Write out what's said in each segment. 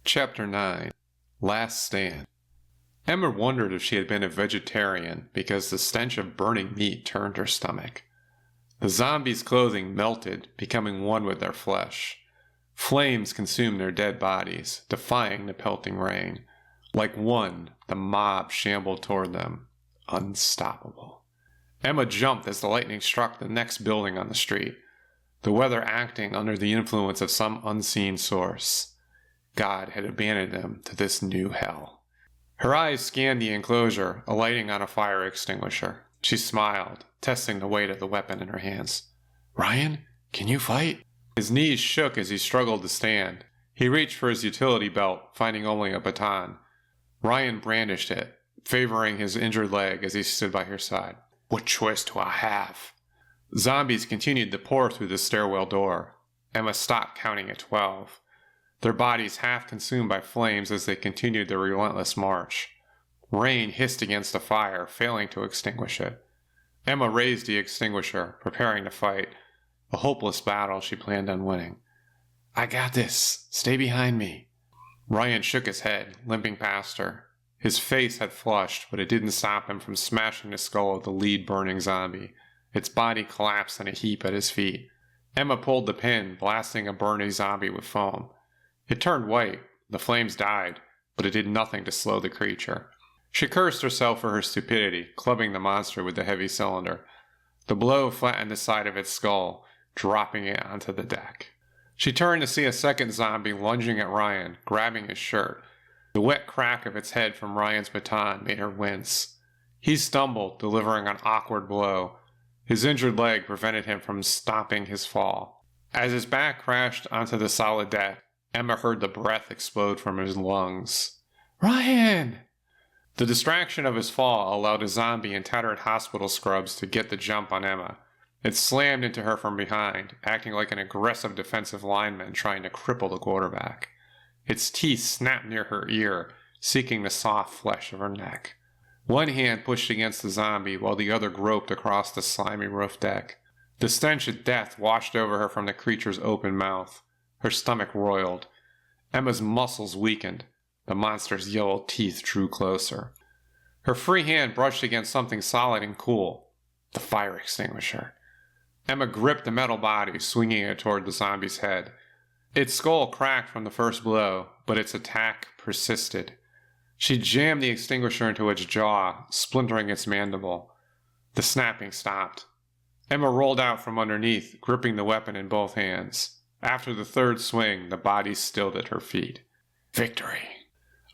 Chapter 9 Last Stand. Emma wondered if she had been a vegetarian because the stench of burning meat turned her stomach. The zombies' clothing melted, becoming one with their flesh. Flames consumed their dead bodies, defying the pelting rain. Like one, the mob shambled toward them, unstoppable. Emma jumped as the lightning struck the next building on the street, the weather acting under the influence of some unseen source. God had abandoned them to this new hell. Her eyes scanned the enclosure, alighting on a fire extinguisher. She smiled, testing the weight of the weapon in her hands. "Ryan, can you fight?" His knees shook as he struggled to stand. He reached for his utility belt, finding only a baton. Ryan brandished it, favoring his injured leg as he stood by her side. "What choice do I have?" Zombies continued to pour through the stairwell door. Emma stopped counting at 12. Their bodies half consumed by flames as they continued their relentless march. Rain hissed against the fire, failing to extinguish it. Emma raised the extinguisher, preparing to fight, a hopeless battle she planned on winning. "I got this. Stay behind me." Ryan shook his head, limping past her. His face had flushed, but it didn't stop him from smashing the skull of the lead burning zombie. Its body collapsed in a heap at his feet. Emma pulled the pin, blasting a burning zombie with foam. It turned white, the flames died, but it did nothing to slow the creature. She cursed herself for her stupidity, clubbing the monster with the heavy cylinder. The blow flattened the side of its skull, dropping it onto the deck. She turned to see a second zombie lunging at Ryan, grabbing his shirt. The wet crack of its head from Ryan's baton made her wince. He stumbled, delivering an awkward blow. His injured leg prevented him from stopping his fall. As his back crashed onto the solid deck, Emma heard the breath explode from his lungs. "Ryan!" The distraction of his fall allowed a zombie in tattered hospital scrubs to get the jump on Emma. It slammed into her from behind, acting like an aggressive defensive lineman trying to cripple the quarterback. Its teeth snapped near her ear, seeking the soft flesh of her neck. One hand pushed against the zombie while the other groped across the slimy roof deck. The stench of death washed over her from the creature's open mouth. Her stomach roiled. Emma's muscles weakened. The monster's yellow teeth drew closer. Her free hand brushed against something solid and cool. The fire extinguisher. Emma gripped the metal body, swinging it toward the zombie's head. Its skull cracked from the first blow, but its attack persisted. She jammed the extinguisher into its jaw, splintering its mandible. The snapping stopped. Emma rolled out from underneath, gripping the weapon in both hands. After the third swing, the body stilled at her feet. Victory.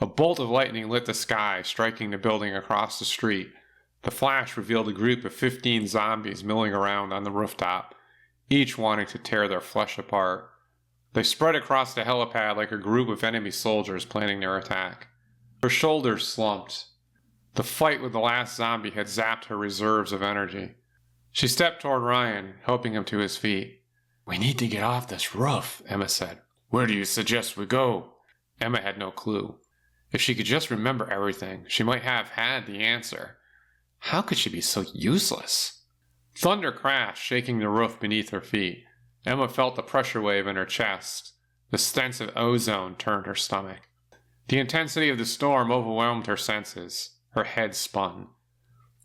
A bolt of lightning lit the sky, striking the building across the street. The flash revealed a group of 15 zombies milling around on the rooftop, each wanting to tear their flesh apart. They spread across the helipad like a group of enemy soldiers planning their attack. Her shoulders slumped. The fight with the last zombie had zapped her reserves of energy. She stepped toward Ryan, helping him to his feet. "We need to get off this roof," Emma said. "Where do you suggest we go?" Emma had no clue. If she could just remember everything, she might have had the answer. How could she be so useless? Thunder crashed, shaking the roof beneath her feet. Emma felt the pressure wave in her chest. The stench of ozone turned her stomach. The intensity of the storm overwhelmed her senses. Her head spun.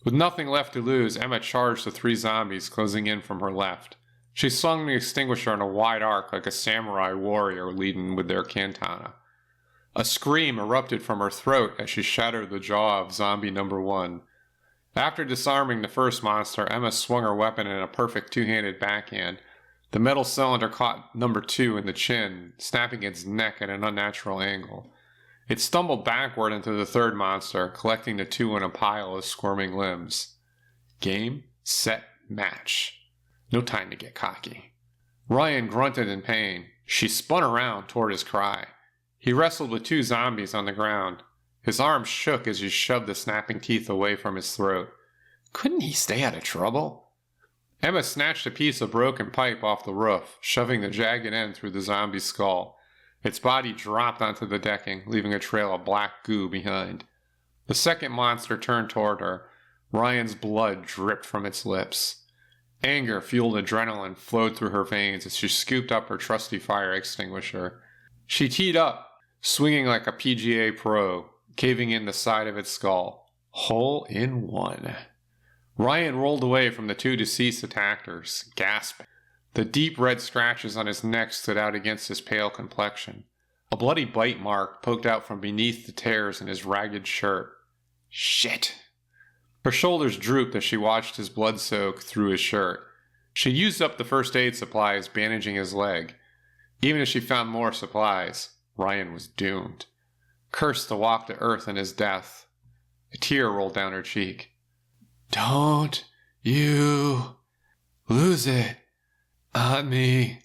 With nothing left to lose, Emma charged the 3 zombies closing in from her left. She swung the extinguisher in a wide arc like a samurai warrior leading with their katana. A scream erupted from her throat as she shattered the jaw of zombie number 1. After disarming the first monster, Emma swung her weapon in a perfect 2-handed backhand. The metal cylinder caught number 2 in the chin, snapping its neck at an unnatural angle. It stumbled backward into the third monster, collecting the 2 in a pile of squirming limbs. Game, set, match. No time to get cocky. Ryan grunted in pain. She spun around toward his cry. He wrestled with 2 zombies on the ground. His arms shook as he shoved the snapping teeth away from his throat. Couldn't he stay out of trouble? Emma snatched a piece of broken pipe off the roof, shoving the jagged end through the zombie's skull. Its body dropped onto the decking, leaving a trail of black goo behind. The second monster turned toward her. Ryan's blood dripped from its lips. Anger fueled adrenaline flowed through her veins as she scooped up her trusty fire extinguisher. She teed up, swinging like a PGA pro, caving in the side of its skull. Hole in one. Ryan rolled away from the two deceased attackers, gasping. The deep red scratches on his neck stood out against his pale complexion. A bloody bite mark poked out from beneath the tears in his ragged shirt. Shit! Her shoulders drooped as she watched his blood soak through his shirt. She used up the first aid supplies bandaging his leg. Even if she found more supplies, Ryan was doomed. Cursed to walk to earth in his death. A tear rolled down her cheek. Don't you lose it on me,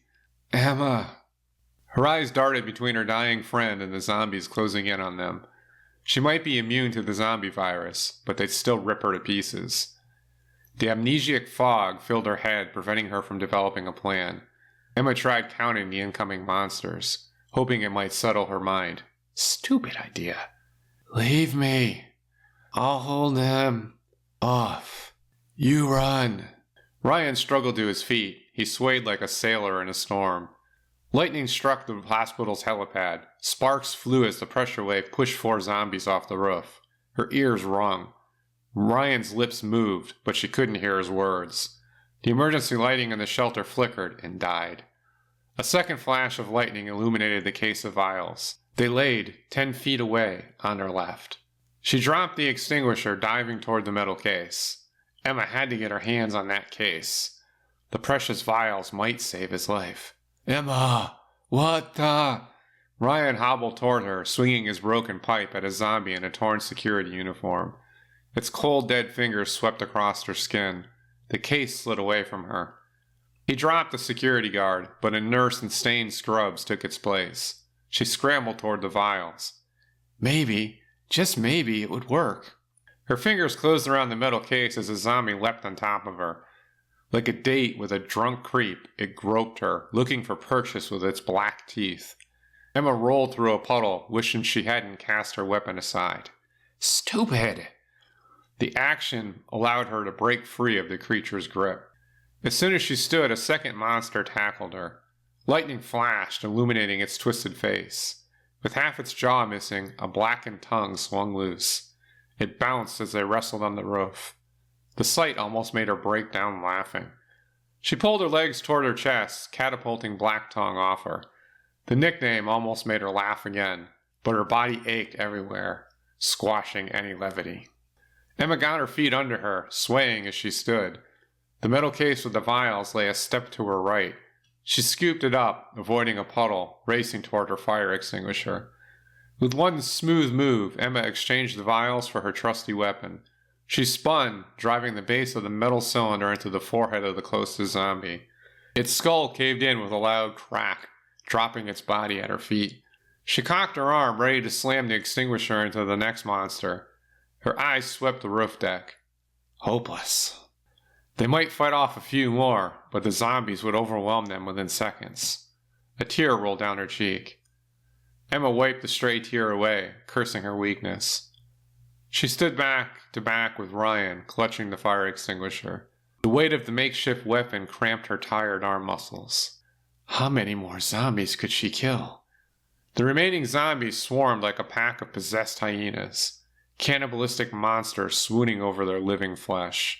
Emma. Her eyes darted between her dying friend and the zombies closing in on them. She might be immune to the zombie virus, but they'd still rip her to pieces. The amnesiac fog filled her head, preventing her from developing a plan. Emma tried counting the incoming monsters, hoping it might settle her mind. Stupid idea. Leave me. I'll hold them off. You run. Ryan struggled to his feet. He swayed like a sailor in a storm. Lightning struck the hospital's helipad. Sparks flew as the pressure wave pushed 4 zombies off the roof. Her ears rung. Ryan's lips moved, but she couldn't hear his words. The emergency lighting in the shelter flickered and died. A second flash of lightning illuminated the case of vials. They laid 10 feet away on her left. She dropped the extinguisher, diving toward the metal case. Emma had to get her hands on that case. The precious vials might save his life. Emma, what the... Ryan hobbled toward her, swinging his broken pipe at a zombie in a torn security uniform. Its cold, dead fingers swept across her skin. The case slid away from her. He dropped the security guard, but a nurse in stained scrubs took its place. She scrambled toward the vials. Maybe, just maybe, it would work. Her fingers closed around the metal case as a zombie leapt on top of her. Like a date with a drunk creep, it groped her, looking for purchase with its black teeth. Emma rolled through a puddle, wishing she hadn't cast her weapon aside. Stupid! The action allowed her to break free of the creature's grip. As soon as she stood, a second monster tackled her. Lightning flashed, illuminating its twisted face. With half its jaw missing, a blackened tongue swung loose. It bounced as they wrestled on the roof. The sight almost made her break down laughing. She pulled her legs toward her chest, catapulting Black Tongue off her. The nickname almost made her laugh again, but her body ached everywhere, squashing any levity. Emma got her feet under her, swaying as she stood. The metal case with the vials lay a step to her right. She scooped it up, avoiding a puddle, racing toward her fire extinguisher. With one smooth move, Emma exchanged the vials for her trusty weapon. She spun, driving the base of the metal cylinder into the forehead of the closest zombie. Its skull caved in with a loud crack, dropping its body at her feet. She cocked her arm, ready to slam the extinguisher into the next monster. Her eyes swept the roof deck. Hopeless. They might fight off a few more, but the zombies would overwhelm them within seconds. A tear rolled down her cheek. Emma wiped the stray tear away, cursing her weakness. She stood back to back with Ryan, clutching the fire extinguisher. The weight of the makeshift weapon cramped her tired arm muscles. How many more zombies could she kill? The remaining zombies swarmed like a pack of possessed hyenas, cannibalistic monsters swooning over their living flesh.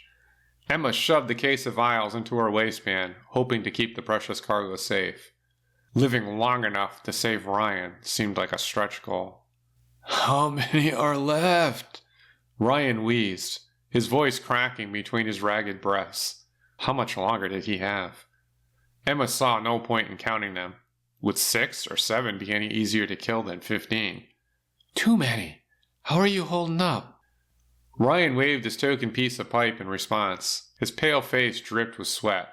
Emma shoved the case of vials into her waistband, hoping to keep the precious cargo safe. Living long enough to save Ryan seemed like a stretch goal. How many are left? Ryan wheezed, his voice cracking between his ragged breaths. How much longer did he have? Emma saw no point in counting them. Would 6 or 7 be any easier to kill than 15? Too many. How are you holding up? Ryan waved his token piece of pipe in response. His pale face dripped with sweat.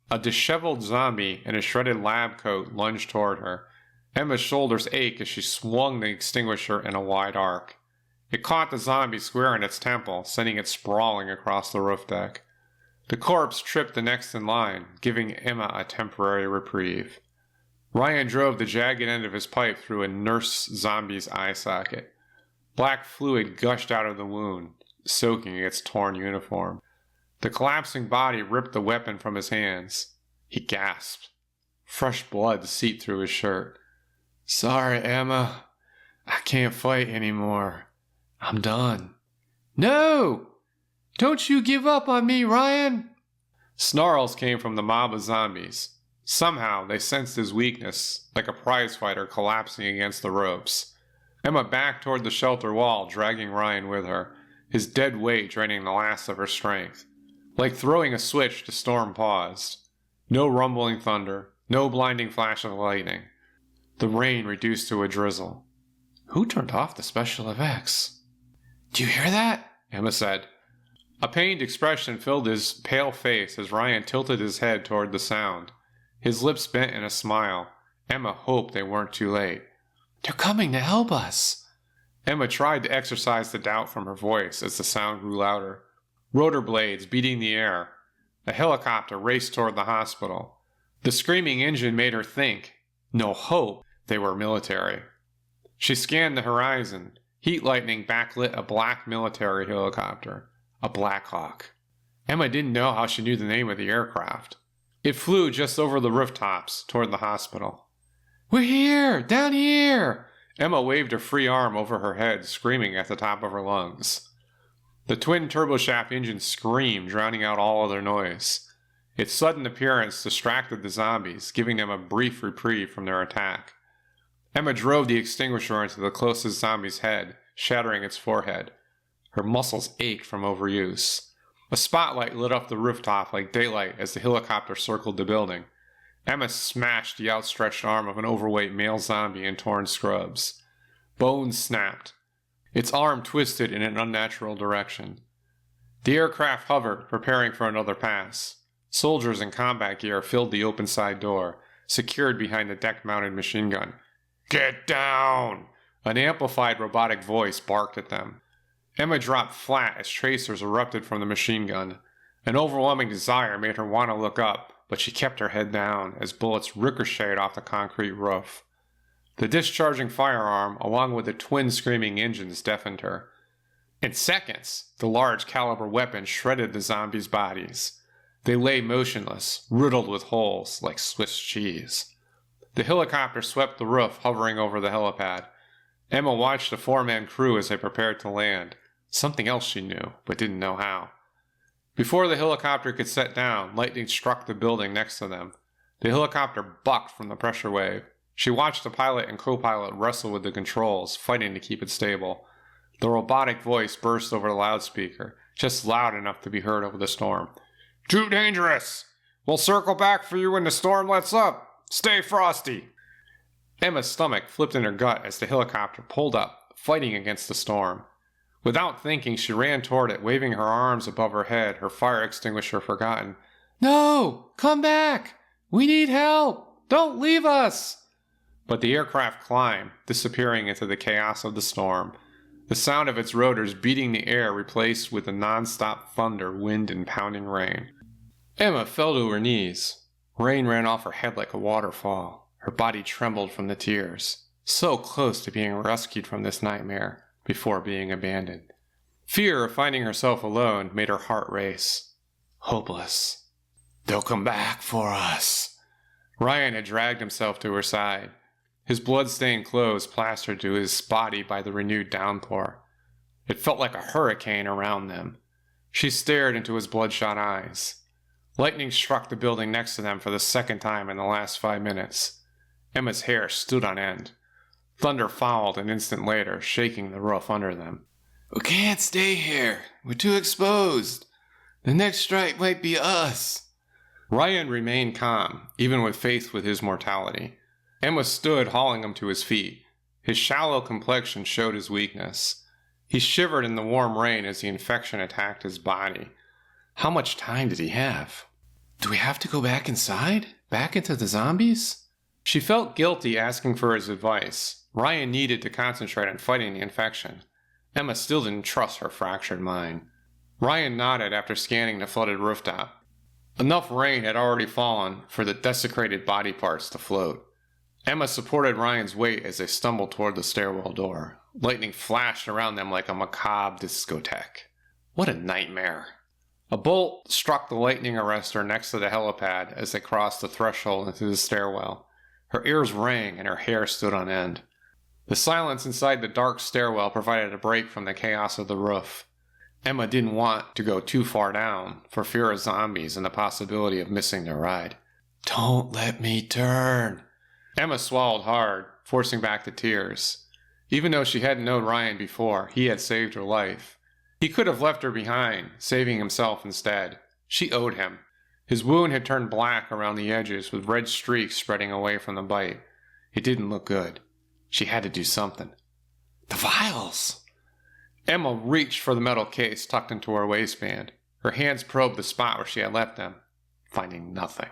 A disheveled zombie in a shredded lab coat lunged toward her. Emma's shoulders ached as she swung the extinguisher in a wide arc. It caught the zombie square in its temple, sending it sprawling across the roof deck. The corpse tripped the next in line, giving Emma a temporary reprieve. Ryan drove the jagged end of his pipe through a nurse zombie's eye socket. Black fluid gushed out of the wound, soaking its torn uniform. The collapsing body ripped the weapon from his hands. He gasped. Fresh blood seeped through his shirt. Sorry, Emma. I can't fight anymore. I'm done. No! Don't you give up on me, Ryan! Snarls came from the mob of zombies. Somehow, they sensed his weakness, like a prizefighter collapsing against the ropes. Emma backed toward the shelter wall, dragging Ryan with her, his dead weight draining the last of her strength. Like throwing a switch, the storm paused. No rumbling thunder, no blinding flash of lightning. The rain reduced to a drizzle. Who turned off the special effects? Do you hear that? Emma said. A pained expression filled his pale face as Ryan tilted his head toward the sound. His lips bent in a smile. Emma hoped they weren't too late. They're coming to help us. Emma tried to exorcise the doubt from her voice as the sound grew louder. Rotor blades beating the air. A helicopter raced toward the hospital. The screaming engine made her think, no hope, they were military. She scanned the horizon. Heat lightning backlit a black military helicopter. A Black Hawk. Emma didn't know how she knew the name of the aircraft. It flew just over the rooftops toward the hospital. We're here! Down here! Emma waved a free arm over her head, screaming at the top of her lungs. The twin turboshaft engine screamed, drowning out all other noise. Its sudden appearance distracted the zombies, giving them a brief reprieve from their attack. Emma drove the extinguisher into the closest zombie's head, shattering its forehead. Her muscles ached from overuse. A spotlight lit up the rooftop like daylight as the helicopter circled the building. Emma smashed the outstretched arm of an overweight male zombie in torn scrubs. Bones snapped. Its arm twisted in an unnatural direction. The aircraft hovered, preparing for another pass. Soldiers in combat gear filled the open side door, secured behind the deck-mounted machine gun. Get down! An amplified robotic voice barked at them. Emma dropped flat as tracers erupted from the machine gun. An overwhelming desire made her want to look up, but she kept her head down as bullets ricocheted off the concrete roof. The discharging firearm, along with the twin screaming engines, deafened her. In seconds, the large caliber weapon shredded the zombies' bodies. They lay motionless, riddled with holes like Swiss cheese. The helicopter swept the roof, hovering over the helipad. Emma watched the four-man crew as they prepared to land. Something else she knew, but didn't know how. Before the helicopter could set down, lightning struck the building next to them. The helicopter bucked from the pressure wave. She watched the pilot and co-pilot wrestle with the controls, fighting to keep it stable. The robotic voice burst over the loudspeaker, just loud enough to be heard over the storm. Too dangerous! We'll circle back for you when the storm lets up. Stay frosty! Emma's stomach flipped in her gut as the helicopter pulled up, fighting against the storm. Without thinking, she ran toward it, waving her arms above her head, her fire extinguisher forgotten. No! Come back! We need help! Don't leave us! But the aircraft climbed, disappearing into the chaos of the storm. The sound of its rotors beating the air replaced with the non-stop thunder, wind, and pounding rain. Emma fell to her knees. Rain ran off her head like a waterfall. Her body trembled from the tears. So close to being rescued from this nightmare, before being abandoned. Fear of finding herself alone made her heart race. Hopeless. They'll come back for us. Ryan had dragged himself to her side. His blood-stained clothes plastered to his body by the renewed downpour. It felt like a hurricane around them. She stared into his bloodshot eyes. Lightning struck the building next to them for the second time in the last 5 minutes. Emma's hair stood on end. Thunder followed an instant later, shaking the roof under them. We can't stay here. We're too exposed. The next strike might be us. Ryan remained calm, even with faith with his mortality. Emma stood, hauling him to his feet. His shallow complexion showed his weakness. He shivered in the warm rain as the infection attacked his body. How much time did he have? Do we have to go back inside? Back into the zombies? She felt guilty asking for his advice. Ryan needed to concentrate on fighting the infection. Emma still didn't trust her fractured mind. Ryan nodded after scanning the flooded rooftop. Enough rain had already fallen for the desecrated body parts to float. Emma supported Ryan's weight as they stumbled toward the stairwell door. Lightning flashed around them like a macabre discotheque. What a nightmare. A bolt struck the lightning arrestor next to the helipad as they crossed the threshold into the stairwell. Her ears rang and her hair stood on end. The silence inside the dark stairwell provided a break from the chaos of the roof. Emma didn't want to go too far down for fear of zombies and the possibility of missing their ride. "Don't let me turn." Emma swallowed hard, forcing back the tears. Even though she hadn't known Ryan before, he had saved her life. He could have left her behind, saving himself instead. She owed him. His wound had turned black around the edges with red streaks spreading away from the bite. It didn't look good. She had to do something. The vials! Emma reached for the metal case tucked into her waistband. Her hands probed the spot where she had left them, finding nothing.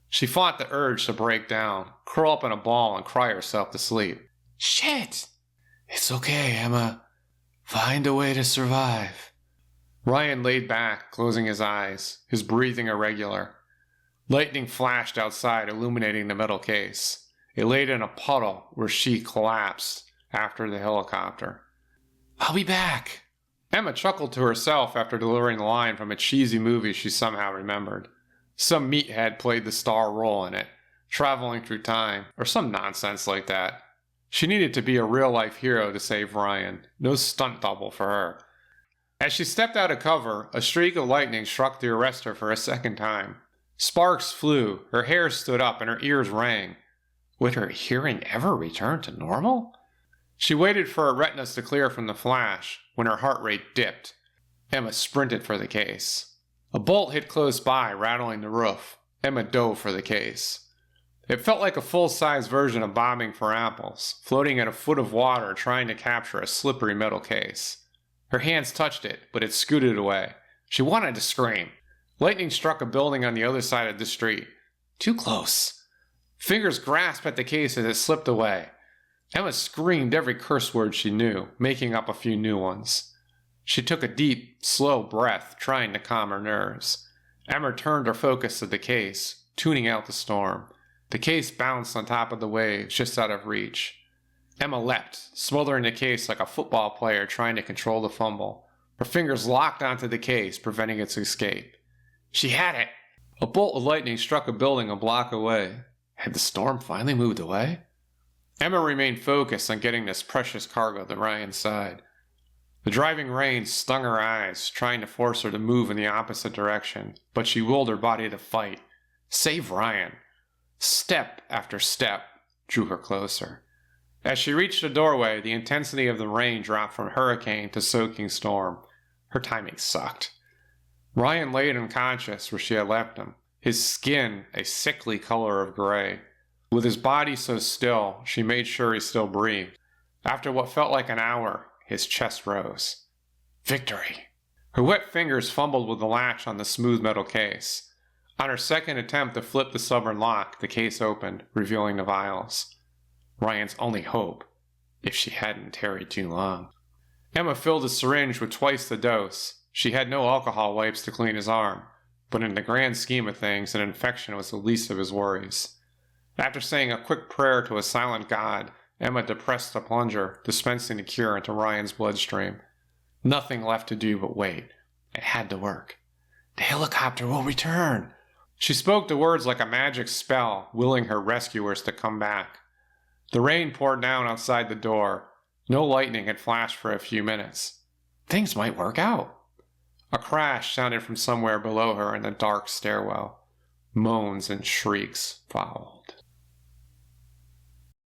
She fought the urge to break down, curl up in a ball, and cry herself to sleep. Shit! It's okay, Emma. Find a way to survive. Ryan laid back, closing his eyes, his breathing irregular. Lightning flashed outside, illuminating the metal case. It laid in a puddle where she collapsed after the helicopter. I'll be back. Emma chuckled to herself after delivering the line from a cheesy movie she somehow remembered. Some meathead played the star role in it, traveling through time, or some nonsense like that. She needed to be a real-life hero to save Ryan, no stunt double for her. As she stepped out of cover, a streak of lightning struck to arrest her for a second time. Sparks flew, her hair stood up, and her ears rang. Would her hearing ever return to normal? She waited for her retinas to clear from the flash, when her heart rate dipped. Emma sprinted for the case. A bolt hit close by, rattling the roof. Emma dove for the case. It felt like a full-size version of bobbing for apples, floating in a foot of water trying to capture a slippery metal case. Her hands touched it, but it scooted away. She wanted to scream. Lightning struck a building on the other side of the street. Too close. Fingers grasped at the case as it slipped away. Emma screamed every curse word she knew, making up a few new ones. She took a deep, slow breath, trying to calm her nerves. Emma turned her focus to the case, tuning out the storm. The case bounced on top of the waves, just out of reach. Emma leapt, smothering the case like a football player trying to control the fumble. Her fingers locked onto the case, preventing its escape. She had it! A bolt of lightning struck a building a block away. Had the storm finally moved away? Emma remained focused on getting this precious cargo to Ryan's side. The driving rain stung her eyes, trying to force her to move in the opposite direction, but she willed her body to fight. Save Ryan. Step after step drew her closer. As she reached the doorway, the intensity of the rain dropped from hurricane to soaking storm. Her timing sucked. Ryan laid unconscious where she had left him, his skin a sickly color of gray. With his body so still, she made sure he still breathed. After what felt like an hour, his chest rose. Victory! Her wet fingers fumbled with the latch on the smooth metal case. On her second attempt to flip the stubborn lock, the case opened, revealing the vials. Ryan's only hope, if she hadn't tarried too long. Emma filled a syringe with twice the dose. She had no alcohol wipes to clean his arm, but in the grand scheme of things, an infection was the least of his worries. After saying a quick prayer to a silent god, Emma depressed the plunger, dispensing the cure into Ryan's bloodstream. Nothing left to do but wait. It had to work. The helicopter will return. She spoke the words like a magic spell, willing her rescuers to come back. The rain poured down outside the door. No lightning had flashed for a few minutes. Things might work out. A crash sounded from somewhere below her in the dark stairwell. Moans and shrieks followed.